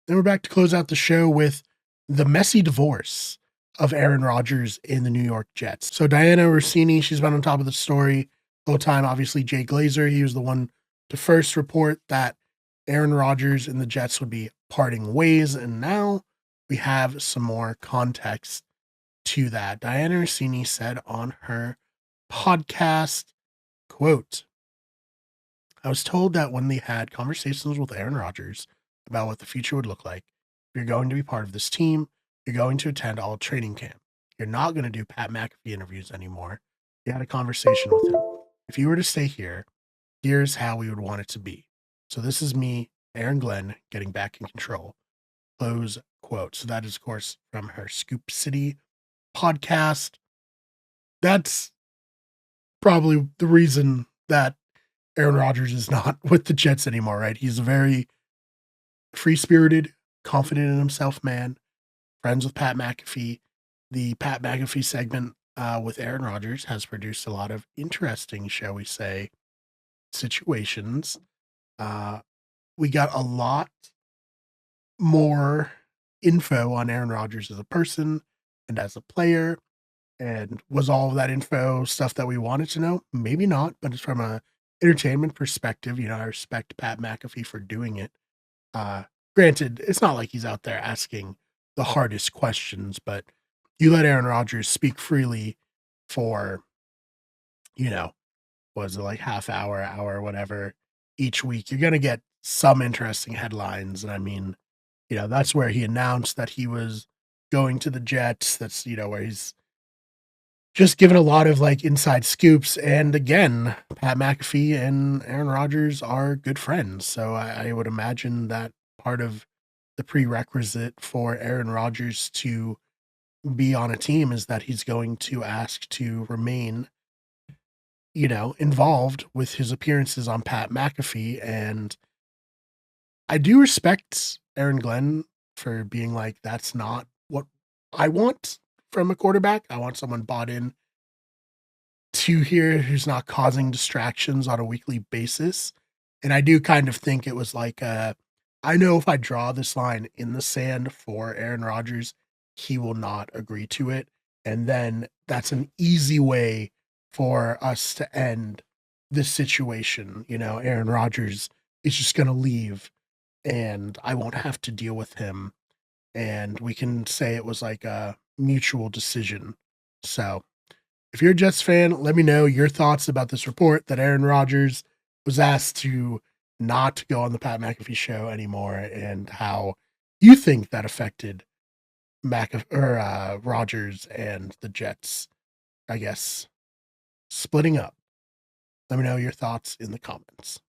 And we're back to close out the show with the messy divorce of Aaron Rodgers in the New York Jets. So Diana Rossini, she's been on top of the story the whole time. Obviously, Jay Glazer, he was the one to first report that Aaron Rodgers and the Jets would be parting ways. And now we have some more context to that. Diana Rossini said on her podcast, quote, I was told that when they had conversations with Aaron Rodgers about what the future would look like, you're going to be part of this team. You're going to attend all training camp. You're not going to do Pat McAfee interviews anymore. You had a conversation with him. If you were to stay here, here's how we would want it to be. So this is me, Aaron Glenn, getting back in control. Close quote. So that is, of course, from her Scoop City podcast. That's probably the reason that Aaron Rodgers is not with the Jets anymore, right? He's a very free-spirited, confident in himself man, friends with Pat McAfee. The Pat McAfee segment with Aaron Rodgers has produced a lot of interesting, shall we say, situations. We got a lot more info on Aaron Rodgers as a person and as a player. And was all of that info stuff that we wanted to know? Maybe not, but it's from a entertainment perspective. I respect Pat McAfee for doing it. Granted, it's not like he's out there asking the hardest questions, but you let Aaron Rodgers speak freely for, was it like half hour, whatever, each week. You're going to get some interesting headlines. And I mean, that's where he announced that he was going to the Jets. That's, where he's just given a lot of like inside scoops. And again, Pat McAfee and Aaron Rodgers are good friends. So I would imagine that part of the prerequisite for Aaron Rodgers to be on a team is that he's going to ask to remain, involved with his appearances on Pat McAfee. And I do respect Aaron Glenn for being like, that's not what I want from a quarterback. I want someone bought in to here who's not causing distractions on a weekly basis. And I do kind of think it was like, I know if I draw this line in the sand for Aaron Rodgers, he will not agree to it. And then that's an easy way for us to end this situation. Aaron Rodgers is just going to leave and I won't have to deal with him. And we can say it was like a mutual decision. So if you're a Jets fan, let me know your thoughts about this report that Aaron Rodgers was asked to not go on the Pat McAfee show anymore and how you think that affected Rodgers and the Jets, I guess, splitting up. Let me know your thoughts in the comments.